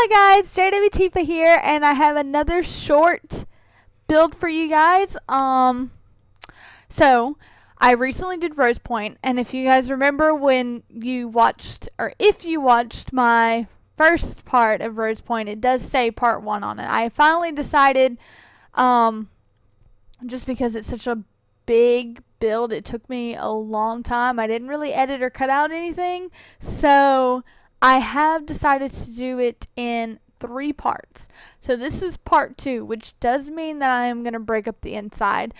Hello guys, JWTifa here, and I have another short build for you guys. So I recently did Rose Point, and if you guys remember when you watched, or if you watched my first part of Rose Point, it does say part 1 on it. I finally decided, just because it's such a big build, it took me a long time. I didn't really edit or cut out anything, so I have decided to do it in 3 parts. So this is part 2, which does mean that I am going to break up the inside,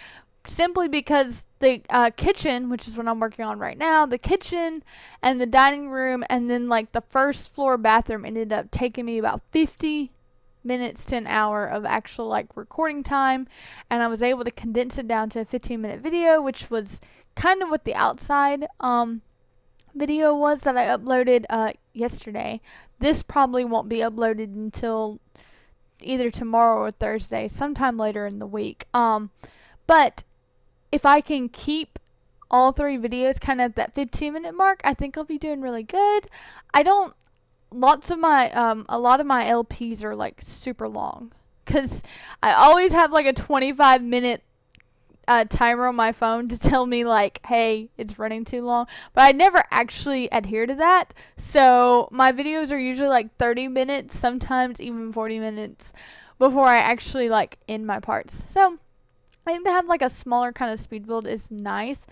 simply because the kitchen, which is what I'm working on right now, the kitchen and the dining room and then like the first floor bathroom ended up taking me about 50 minutes to an hour of actual like recording time, and I was able to condense it down to a 15-minute video, which was kind of what the outside video was that I uploaded yesterday. This probably won't be uploaded until either tomorrow or Thursday, sometime later in the week. But if I can keep all 3 videos kind of at that 15-minute mark, I think I'll be doing really good. A lot of my LPs are like super long, because I always have like a 25-minute timer on my phone to tell me like, hey, it's running too long, but I never actually adhere to that. So my videos are usually like 30 minutes, sometimes even 40 minutes before I actually like end my parts. So I think to have like a smaller kind of speed build is nice.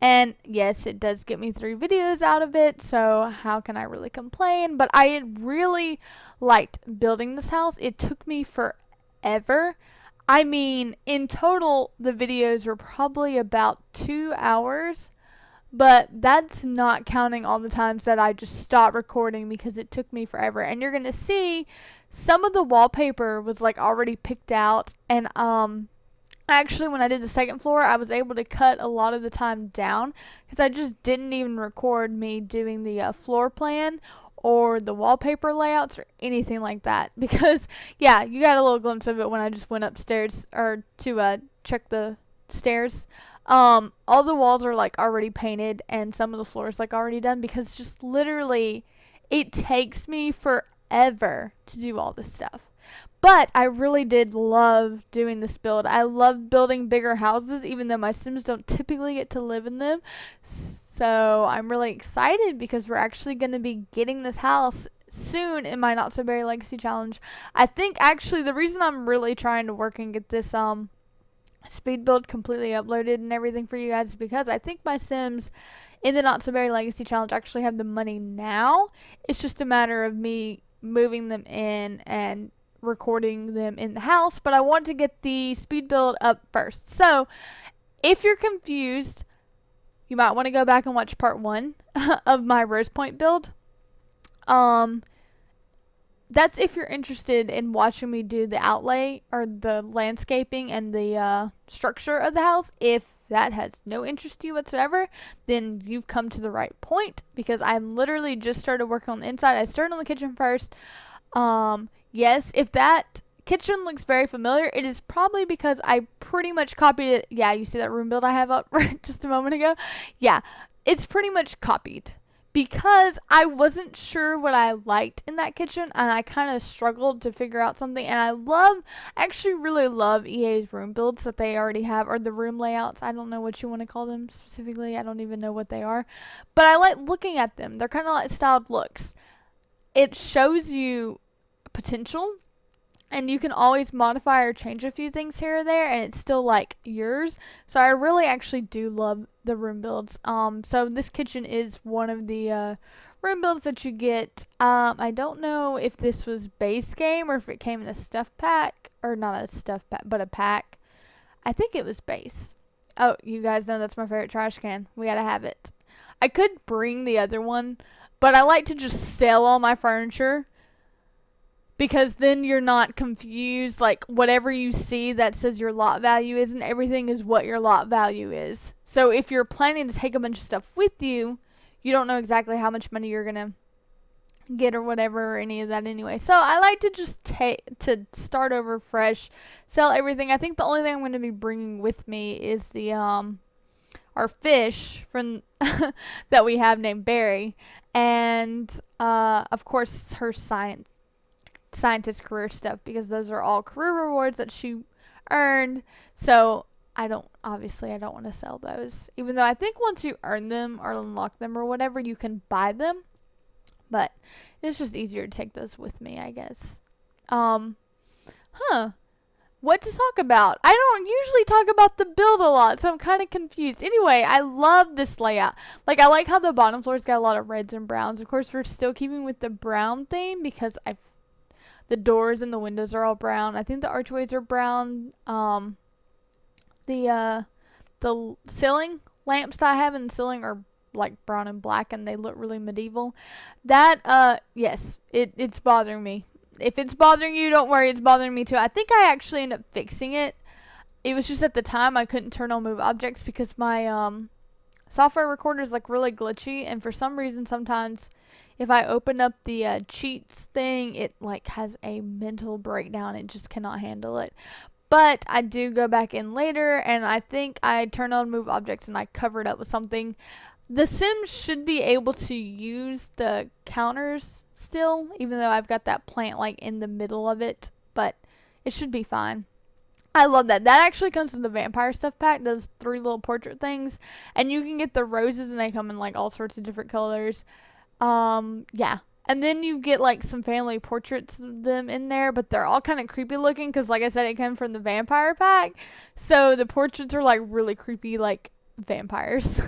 And yes, it does get me 3 videos out of it, so how can I really complain? But I really liked building this house. It took me forever. I mean, in total, the videos were probably about 2 hours, but that's not counting all the times that I just stopped recording because it took me forever. And you're gonna see some of the wallpaper was like already picked out, and actually, when I did the second floor, I was able to cut a lot of the time down because I just didn't even record me doing the floor plan or the wallpaper layouts or anything like that. Because, yeah, you got a little glimpse of it when I just went upstairs or to check the stairs. All the walls are like already painted and some of the floors like already done, because just literally it takes me forever to do all this stuff. But I really did love doing this build. I love building bigger houses, even though my Sims don't typically get to live in them. So I'm really excited because we're actually going to be getting this house soon in my Not So Berry Legacy Challenge. I think actually the reason I'm really trying to work and get this speed build completely uploaded and everything for you guys is because I think my Sims in the Not So Berry Legacy Challenge actually have the money now. It's just a matter of me moving them in and recording them in the house, but I want to get the speed build up first. So if you're confused, you might want to go back and watch part 1 of my Rose Point build. That's if you're interested in watching me do the outlay or the landscaping and the structure of the house. If that has no interest to you whatsoever, then you've come to the right point, because I'm literally just started working on the inside. I started on the kitchen first. Yes, if that kitchen looks very familiar, it is probably because I pretty much copied it. Yeah, you see that room build I have up right just a moment ago? Yeah, it's pretty much copied, because I wasn't sure what I liked in that kitchen, and I kind of struggled to figure out something. And I actually really love EA's room builds that they already have, or the room layouts. I don't know what you want to call them specifically. I don't even know what they are, but I like looking at them. They're kind of like styled looks. It shows you potential, and you can always modify or change a few things here or there, and it's still like yours. So I really actually do love the room builds. So this kitchen is one of the room builds that you get. I don't know if this was base game or if it came in a stuff pack, or not a stuff pack but a pack. I think it was base. Oh, you guys know that's my favorite trash can. We gotta have it. I could bring the other one, but I like to just sell all my furniture, because then you're not confused. Like, whatever you see that says your lot value isn't everything is what your lot value is. So if you're planning to take a bunch of stuff with you, you don't know exactly how much money you're gonna get or whatever, or any of that anyway. So I like to just start over fresh, sell everything. I think the only thing I'm going to be bringing with me is the our fish from that we have named Barry, and of course her science scientist career stuff because those are all career rewards that she earned. So I don't want to sell those, even though I think once you earn them or unlock them or whatever, you can buy them. But it's just easier to take those with me, I guess. Huh. What to talk about? I don't usually talk about the build a lot, so I'm kind of confused. Anyway, I love this layout. Like, I like how the bottom floor's got a lot of reds and browns. Of course, we're still keeping with the brown theme because the doors and the windows are all brown. I think the archways are brown. The ceiling lamps that I have in the ceiling are like brown and black, and they look really medieval. That, yes, it's bothering me. If it's bothering you, don't worry, it's bothering me too. I think I actually ended up fixing it. It was just at the time I couldn't turn on move objects because my software recorder is like really glitchy, and for some reason sometimes if I open up the cheats thing, it like has a mental breakdown. It just cannot handle it. But I do go back in later, and I think I turned on move objects and I covered up with something. The Sims should be able to use the counters still, even though I've got that plant like in the middle of it, but it should be fine. I love that. That actually comes in the vampire stuff pack, those 3 little portrait things, and you can get the roses and they come in like all sorts of different colors. Yeah. And then you get like some family portraits of them in there, but they're all kind of creepy looking because like I said, it came from the vampire pack. So the portraits are like really creepy like vampires.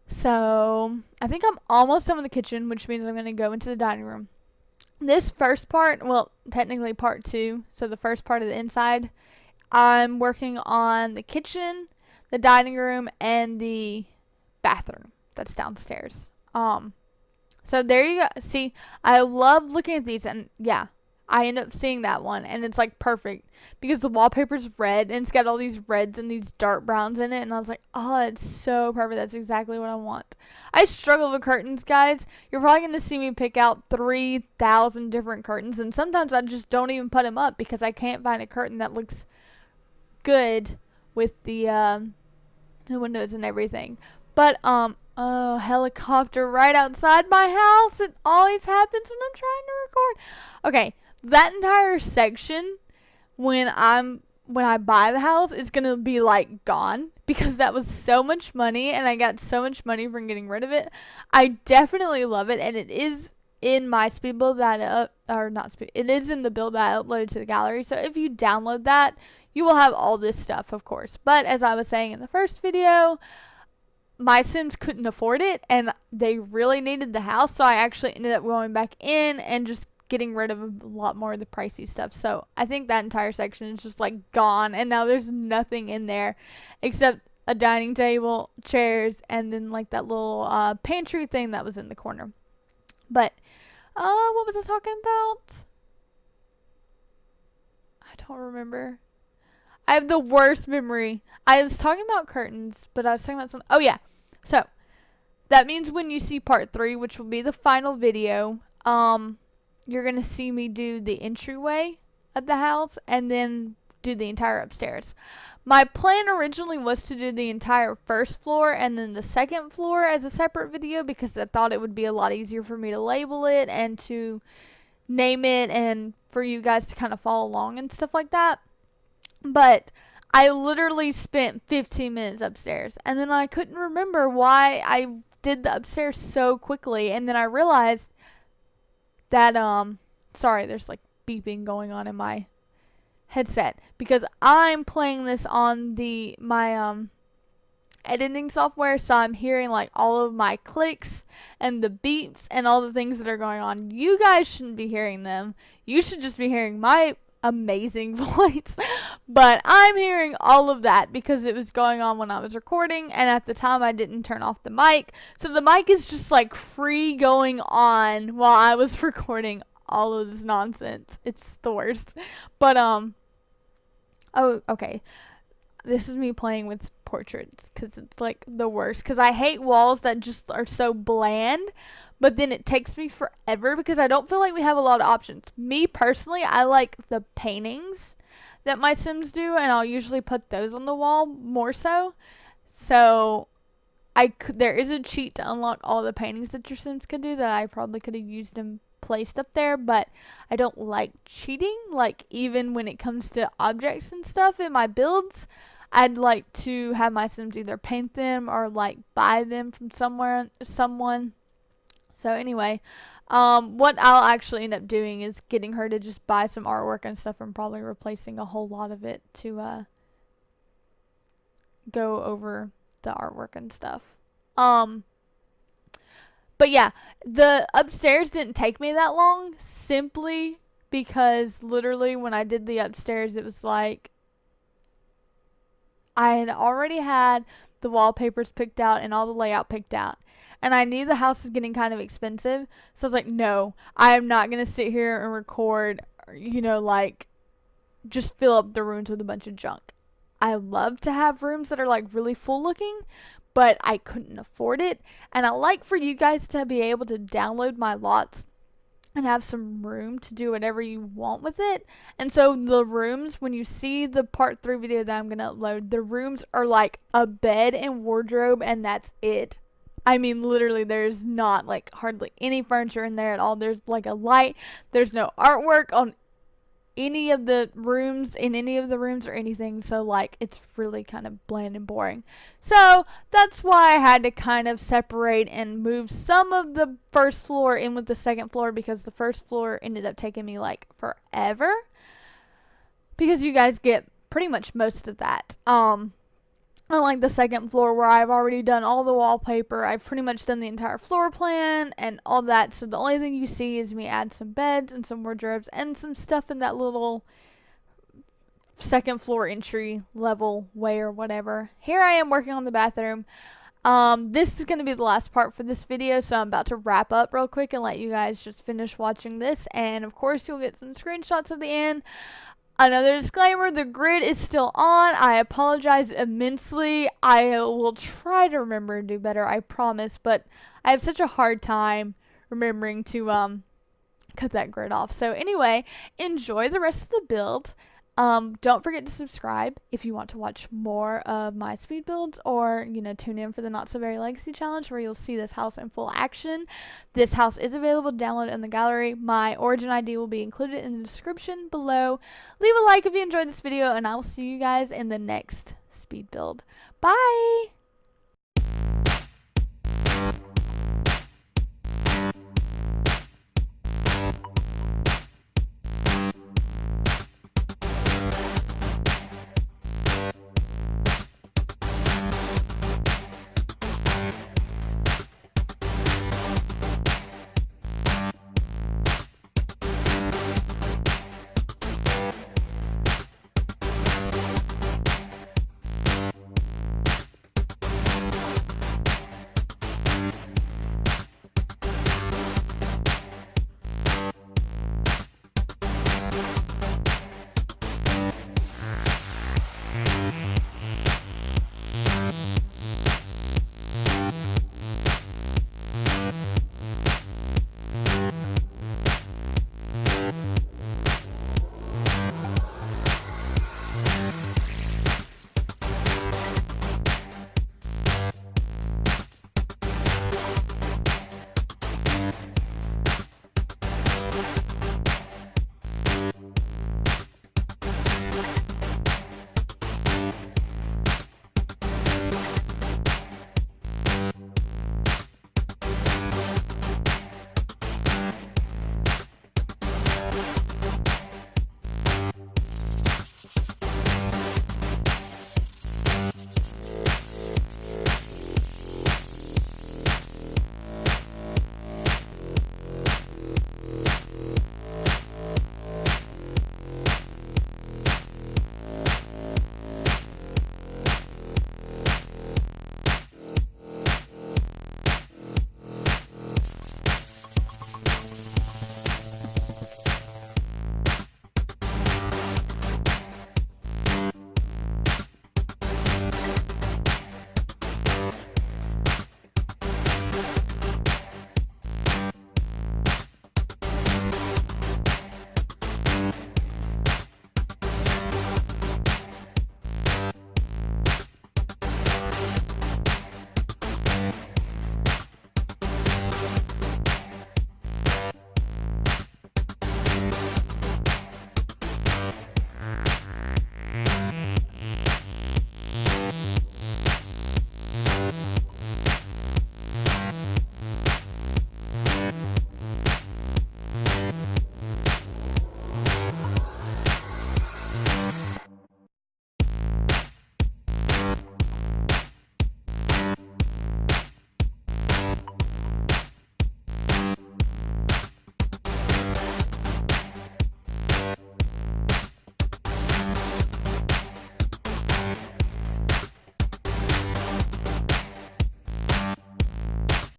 So, I think I'm almost done with the kitchen, which means I'm going to go into the dining room. This first part, well, technically part 2, so the first part of the inside, I'm working on the kitchen, the dining room, and the bathroom that's downstairs. So there you go. See, I love looking at these, and yeah, I end up seeing that one, and it's like perfect because the wallpaper's red and it's got all these reds and these dark browns in it, and I was like, oh, it's so perfect. That's exactly what I want. I struggle with curtains, guys. You're probably going to see me pick out 3,000 different curtains, and sometimes I just don't even put them up because I can't find a curtain that looks good with the windows and everything. But, oh, helicopter right outside my house. It always happens when I'm trying to record. Okay. That entire section, when I buy the house, is gonna be like gone because that was so much money, and I got so much money from getting rid of it. I definitely love it, and it is in my speed build that it is in the build that I uploaded to the gallery. So if you download that, you will have all this stuff, of course. But as I was saying in the first video, my Sims couldn't afford it, and they really needed the house, so I actually ended up going back in and just getting rid of a lot more of the pricey stuff. So I think that entire section is just like gone, and now there's nothing in there except a dining table, chairs, and then like that little pantry thing that was in the corner. But what was I talking about? I don't remember. I have the worst memory. I was talking about curtains, but I was talking about something. Oh yeah. So that means when you see part 3, which will be the final video, you're going to see me do the entryway of the house and then do the entire upstairs. My plan originally was to do the entire first floor and then the second floor as a separate video because I thought it would be a lot easier for me to label it and to name it and for you guys to kind of follow along and stuff like that. But I literally spent 15 minutes upstairs, and then I couldn't remember why I did the upstairs so quickly, and then I realized that, sorry, there's like beeping going on in my headset, because I'm playing this on my editing software, so I'm hearing like all of my clicks and the beeps and all the things that are going on. You guys shouldn't be hearing them. You should just be hearing my amazing voice, but I'm hearing all of that because it was going on when I was recording, and at the time I didn't turn off the mic, so the mic is just like free going on while I was recording all of this nonsense. It's the worst. But oh, okay, this is me playing with portraits because it's like the worst, because I hate walls that just are so bland, but then it takes me forever because I don't feel like we have a lot of options. Me personally, I like the paintings that my Sims do, and I'll usually put those on the wall more so. So there is a cheat to unlock all the paintings that your Sims could do that I probably could have used in placed up there, but I don't like cheating. Like, even when it comes to objects and stuff in my builds, I'd like to have my Sims either paint them or like buy them from someone. So anyway, what I'll actually end up doing is getting her to just buy some artwork and stuff, and probably replacing a whole lot of it to go over the artwork and stuff. But yeah, the upstairs didn't take me that long, simply because literally when I did the upstairs, it was like I had already had the wallpapers picked out and all the layout picked out. And I knew the house was getting kind of expensive. So I was like, no, I am not going to sit here and record, like just fill up the rooms with a bunch of junk. I love to have rooms that are like really full looking, but I couldn't afford it. And I like for you guys to be able to download my lots and have some room to do whatever you want with it. And so the rooms, when you see the part 3 video that I'm going to upload, the rooms are like a bed and wardrobe, and that's it. I mean, literally, there's not like hardly any furniture in there at all. There's like a light. There's no artwork on any of the rooms, or anything. So like, it's really kind of bland and boring. So that's why I had to kind of separate and move some of the first floor in with the second floor, because the first floor ended up taking me like forever, because you guys get pretty much most of that. Unlike the second floor, where I've already done all the wallpaper, I've pretty much done the entire floor plan and all that. So the only thing you see is me add some beds and some wardrobes and some stuff in that little second floor entry level way or whatever. Here I am working on the bathroom. This is going to be the last part for this video, so I'm about to wrap up real quick and let you guys just finish watching this. And of course, you'll get some screenshots at the end. Another disclaimer, the grid is still on. I apologize immensely. I will try to remember and do better, I promise, but I have such a hard time remembering to cut that grid off. So anyway, enjoy the rest of the build. Don't forget to subscribe if you want to watch more of my speed builds, or tune in for the Not So Very Legacy Challenge, where you'll see this house in full action. This house is available to download in the gallery. My origin ID will be included in the description below. Leave a like if you enjoyed this video, and I will see you guys in the next speed build. Bye!